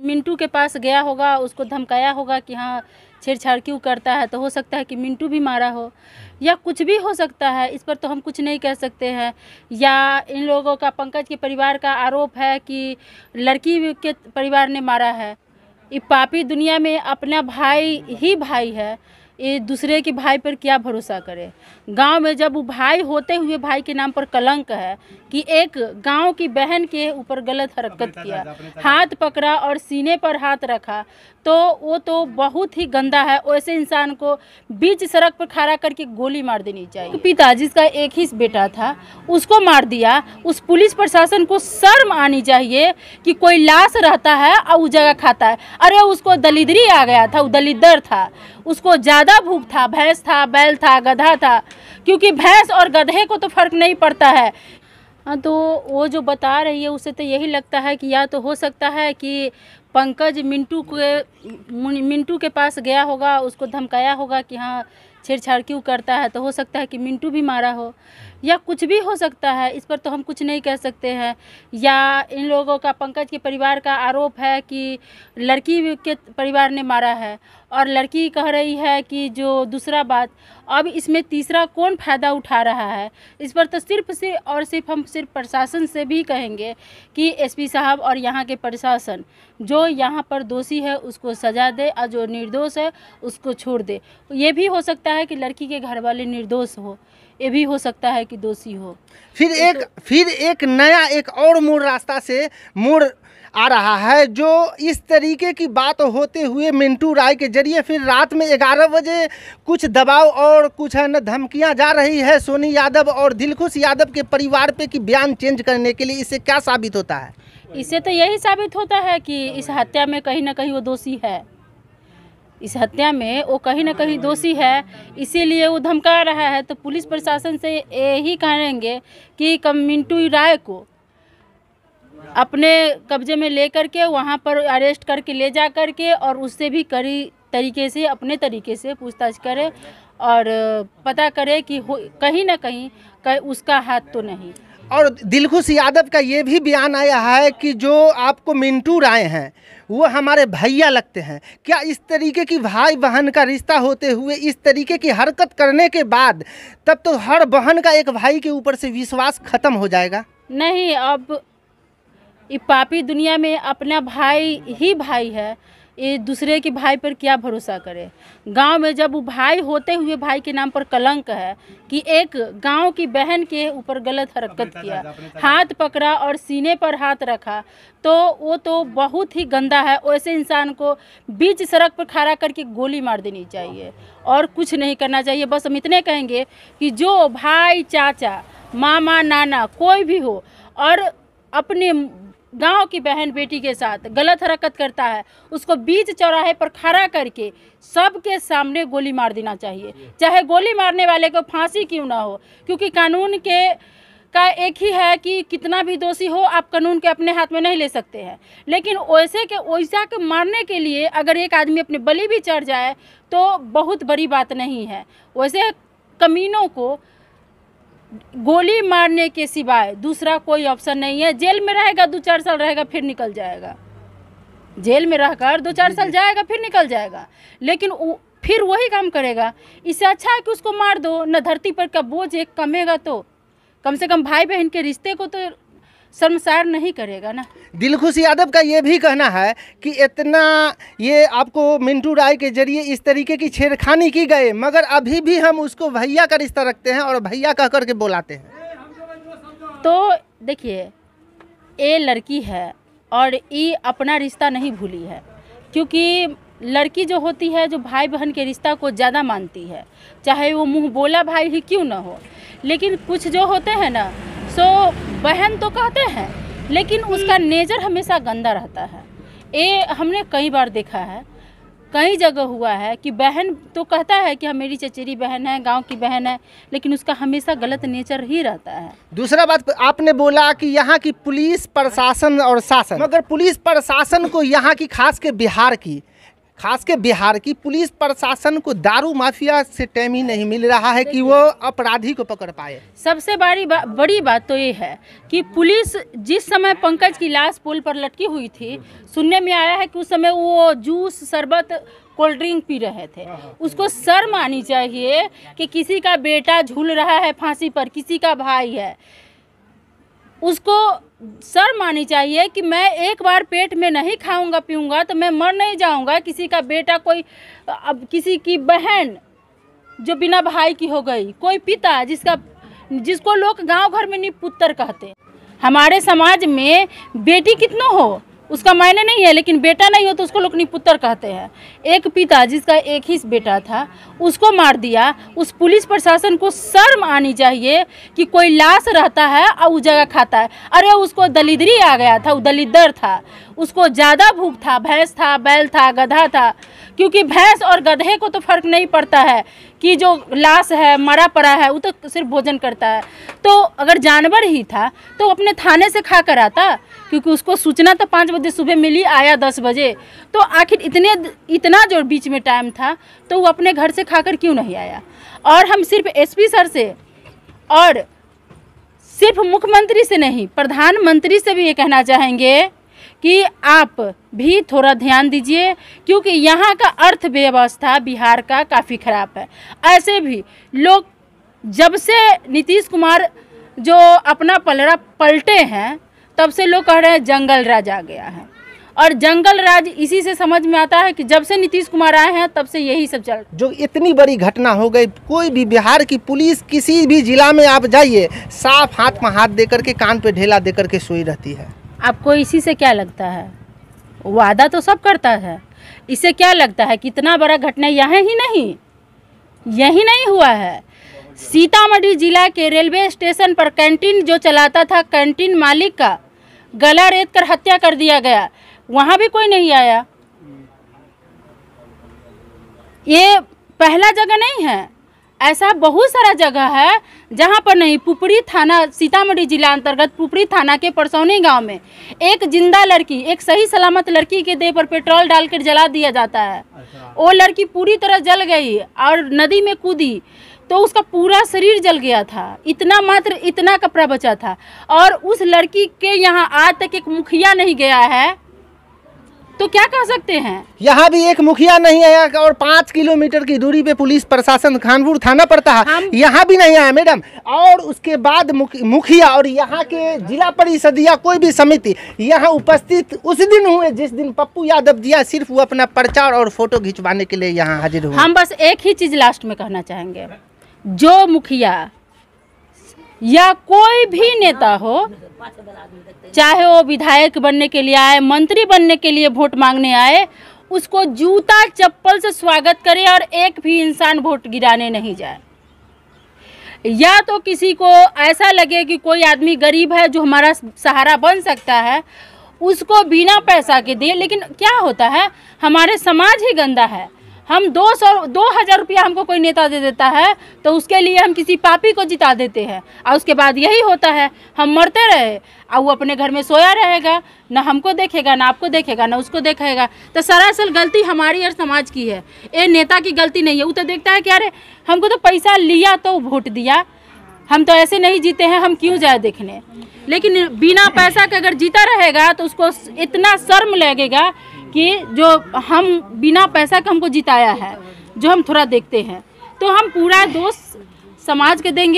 मिंटू के पास गया होगा, उसको धमकाया होगा कि हाँ छेड़छाड़ क्यों करता है, तो हो सकता है कि मिंटू भी मारा हो या कुछ भी हो सकता है। इस पर तो हम कुछ नहीं कह सकते हैं। या इन लोगों का, पंकज के परिवार का आरोप है कि लड़की के परिवार ने मारा है। ये पापी दुनिया में अपना भाई ही भाई है, ये दूसरे के भाई पर क्या भरोसा करे। गांव में जब वो भाई होते हुए भाई के नाम पर कलंक है कि एक गांव की बहन के ऊपर गलत हरकत किया, हाथ पकड़ा और सीने पर हाथ रखा, तो वो तो बहुत ही गंदा है। वैसे इंसान को बीच सड़क पर खड़ा करके गोली मार देनी चाहिए। पिताजी का एक ही बेटा था, उसको मार दिया। उस पुलिस प्रशासन को शर्म आनी चाहिए कि कोई लाश रहता है और उस जगह खाता है। अरे उसको दलिद्री आ गया था, वो दलिद्दर था, उसको ज़्यादा भूख था। भैंस था, बैल था, गधा था, क्योंकि भैंस और गधे को तो फर्क नहीं पड़ता है। हाँ, तो वो जो बता रही है उसे तो यही लगता है कि या तो हो सकता है कि पंकज मिंटू के पास गया होगा, उसको धमकाया होगा कि हाँ छेड़छाड़ क्यों करता है, तो हो सकता है कि मिंटू भी मारा हो या कुछ भी हो सकता है। इस पर तो हम कुछ नहीं कह सकते हैं। या इन लोगों का, पंकज के परिवार का आरोप है कि लड़की के परिवार ने मारा है और लड़की कह रही है कि जो दूसरा बात, अब इसमें तीसरा कौन फ़ायदा उठा रहा है। इस पर तो सिर्फ हम प्रशासन से भी कहेंगे कि एसपी साहब और यहाँ के प्रशासन जो यहाँ पर दोषी है उसको सज़ा दे और जो निर्दोष है उसको छोड़ दे। ये भी हो सकता है कि लड़की के घर वाले निर्दोष हो, ये भी हो सकता है कि दोषी हो। फिर एक नया एक और मोड़ आ रहा है, जो इस तरीके की बात होते हुए मिंटू राय के जरिए फिर रात में 11 बजे कुछ दबाव और कुछ है न धमकियां जा रही है सोनी यादव और दिलखुश यादव के परिवार पे कि बयान चेंज करने के लिए। इससे क्या साबित होता है? इससे तो यही साबित होता है कि इस हत्या में कहीं ना कहीं वो दोषी है। इस हत्या में वो कहीं ना कहीं दोषी है, इसीलिए वो धमका रहा है। तो पुलिस प्रशासन से यही कहेंगे कि मिंटू राय को अपने कब्जे में ले करके वहाँ पर अरेस्ट करके ले जा करके और उससे भी कड़ी तरीके से अपने तरीके से पूछताछ करे और पता करे कि कहीं ना कहीं उसका हाथ तो नहीं। और दिलखुश यादव का ये भी बयान आया है कि जो आपको मिंटू राय हैं वो हमारे भैया लगते हैं। क्या इस तरीके की भाई बहन का रिश्ता होते हुए इस तरीके की हरकत करने के बाद तब तो हर बहन का एक भाई के ऊपर से विश्वास खत्म हो जाएगा? नहीं, अब ये पापी दुनिया में अपना भाई ही भाई है, ये दूसरे के भाई पर क्या भरोसा करे। गांव में जब वो भाई होते हुए भाई के नाम पर कलंक है कि एक गांव की बहन के ऊपर गलत हरकत किया, हाथ पकड़ा और सीने पर हाथ रखा, तो वो तो बहुत ही गंदा है। वैसे इंसान को बीच सड़क पर खड़ा करके गोली मार देनी चाहिए और कुछ नहीं करना चाहिए। बस हम इतने कहेंगे कि जो भाई, चाचा, मामा, नाना कोई भी हो और अपने गांव की बहन बेटी के साथ गलत हरकत करता है, उसको बीच चौराहे पर खड़ा करके सबके सामने गोली मार देना चाहिए। चाहे गोली मारने वाले को फांसी क्यों ना हो, क्योंकि कानून का एक ही है कि कितना भी दोषी हो आप कानून के अपने हाथ में नहीं ले सकते हैं। लेकिन वैसा के मारने के लिए अगर एक आदमी अपने बलि भी चढ़ जाए तो बहुत बड़ी बात नहीं है। वैसे कमीनों को गोली मारने के सिवाय दूसरा कोई ऑप्शन नहीं है। जेल में रहेगा 2-4 साल रहेगा फिर निकल जाएगा, जेल में रहकर 2-4 साल जाएगा फिर निकल जाएगा, लेकिन फिर वही काम करेगा। इससे अच्छा है कि उसको मार दो, न धरती पर का बोझ एक कमेगा तो कम से कम भाई बहन के रिश्ते को तो शर्मसार नहीं करेगा ना। दिलखुश यादव का ये भी कहना है कि इतना ये आपको मिंटू राय के जरिए इस तरीके की छेड़खानी की गई, मगर अभी भी हम उसको भैया का रिश्ता रखते हैं और भैया कह करके बुलाते हैं। तो देखिए, ये लड़की है और ये अपना रिश्ता नहीं भूली है, क्योंकि लड़की जो होती है जो भाई बहन के रिश्ता को ज़्यादा मानती है, चाहे वो मुँह बोला भाई ही क्यों ना हो। लेकिन कुछ जो होते हैं ना, सो बहन तो कहते हैं लेकिन उसका नेचर हमेशा गंदा रहता है। ये हमने कई बार देखा है, कई जगह हुआ है कि बहन तो कहता है कि मेरी चचेरी बहन है, गांव की बहन है, लेकिन उसका हमेशा गलत नेचर ही रहता है। दूसरा बात, आपने बोला कि यहाँ की पुलिस प्रशासन और शासन, मगर पुलिस प्रशासन को यहाँ की खास के बिहार की खास के बिहार की पुलिस प्रशासन को दारू माफिया से टाइम ही नहीं मिल रहा है कि वो अपराधी को पकड़ पाए। सबसे बड़ी बात तो ये है कि पुलिस जिस समय पंकज की लाश पुल पर लटकी हुई थी, सुनने में आया है कि उस समय वो जूस, शरबत, कोल्ड ड्रिंक पी रहे थे। उसको शर्म आनी चाहिए कि किसी का बेटा झूल रहा है फांसी पर, किसी का भाई है, उसको शर्म आनी चाहिए कि मैं एक बार पेट में नहीं खाऊंगा पीऊंगा तो मैं मर नहीं जाऊंगा। किसी का बेटा, कोई अब किसी की बहन जो बिना भाई की हो गई, कोई पिता जिसको लोग गांव घर में निपुत्र कहते। हमारे समाज में बेटी कितना हो उसका मायने नहीं है, लेकिन बेटा नहीं हो तो उसको लोग निपुत्र कहते हैं। एक पिता जिसका एक ही बेटा था उसको मार दिया। उस पुलिस प्रशासन को शर्म आनी चाहिए कि कोई लाश रहता है और उस जगह खाता है। अरे उसको दलिद्री आ गया था, वो दलिद्दर था, उसको ज़्यादा भूख था। भैंस था, बैल था, गधा था, क्योंकि भैंस और गधे को तो फर्क नहीं पड़ता है कि जो लाश है मरा पड़ा है वो तो सिर्फ भोजन करता है। तो अगर जानवर ही था तो अपने थाने से खा कर आता, क्योंकि उसको सूचना तो 5 बजे सुबह मिली, आया 10 बजे। तो आखिर इतना जो बीच में टाइम था तो वो अपने घर से खाकर क्यों नहीं आया। और हम सिर्फ एसपी सर से और सिर्फ मुख्यमंत्री से नहीं, प्रधानमंत्री से भी ये कहना चाहेंगे कि आप भी थोड़ा ध्यान दीजिए, क्योंकि यहाँ का अर्थव्यवस्था बिहार का काफ़ी ख़राब है। ऐसे भी लोग जब से नीतीश कुमार जो अपना पलड़ा पलटे हैं तब से लोग कह रहे हैं जंगल राज आ गया है। और जंगल राज इसी से समझ में आता है कि जब से नीतीश कुमार आए हैं तब से यही सब चल। जो इतनी बड़ी घटना हो गई, कोई भी बिहार की पुलिस किसी भी जिला में आप जाइए, साफ हाथ में हाथ देकर के, कान पे ढेला देकर के सोई रहती है। आपको इसी से क्या लगता है? वादा तो सब करता है, इससे क्या लगता है? कितना बड़ा घटना यही नहीं हुआ है। सीतामढ़ी जिला के रेलवे स्टेशन पर कैंटीन जो चलाता था, कैंटीन मालिक का गला रेत कर हत्या कर दिया गया, वहाँ भी कोई नहीं आया। ये पहला जगह नहीं है, ऐसा बहुत सारा जगह है जहाँ पर नहीं। पुपरी थाना, सीतामढ़ी जिला अंतर्गत पुपरी थाना के परसौनी गांव में एक जिंदा लड़की, एक सही सलामत लड़की के देह पर पेट्रोल डालकर जला दिया जाता है। वो लड़की पूरी तरह जल गई और नदी में कूदी तो उसका पूरा शरीर जल गया था। इतना कपड़ा बचा था। और उस लड़की के यहाँ आज तक एक मुखिया नहीं गया है, तो क्या कह सकते हैं? यहाँ भी एक मुखिया नहीं आया और 5 किलोमीटर की दूरी पे पुलिस प्रशासन खानपुर थाना पड़ता है, यहाँ भी नहीं आया मैडम। और उसके बाद मुखिया और यहाँ के जिला परिषद या कोई भी समिति यहाँ उपस्थित उस दिन हुए जिस दिन पप्पू यादव जी सिर्फ वो अपना प्रचार और फोटो खिंचवाने के लिए यहाँ हाजिर हुए। हम बस एक ही चीज लास्ट में कहना चाहेंगे, जो मुखिया या कोई भी नेता हो, चाहे वो विधायक बनने के लिए आए, मंत्री बनने के लिए वोट मांगने आए, उसको जूता चप्पल से स्वागत करे और एक भी इंसान वोट गिराने नहीं जाए। या तो किसी को ऐसा लगे कि कोई आदमी गरीब है जो हमारा सहारा बन सकता है, उसको बिना पैसा के दे। लेकिन क्या होता है, हमारे समाज ही गंदा है। हम 2,000 रुपया हमको कोई नेता दे देता है तो उसके लिए हम किसी पापी को जिता देते हैं, और उसके बाद यही होता है, हम मरते रहे और वो अपने घर में सोया रहेगा, ना हमको देखेगा, ना आपको देखेगा, ना उसको देखेगा। तो सरासर गलती हमारी और समाज की है, ये नेता की गलती नहीं है। वो तो देखता है कि अरे हमको तो पैसा लिया तो वोट दिया, हम तो ऐसे नहीं जीते हैं, हम क्यों जाए देखने। लेकिन बिना पैसा के अगर जीता रहेगा तो उसको इतना शर्म लगेगा कि जो हम बिना पैसा के हमको जिताया है, जो हम थोड़ा देखते हैं, तो हम पूरा दोष समाज के देंगे।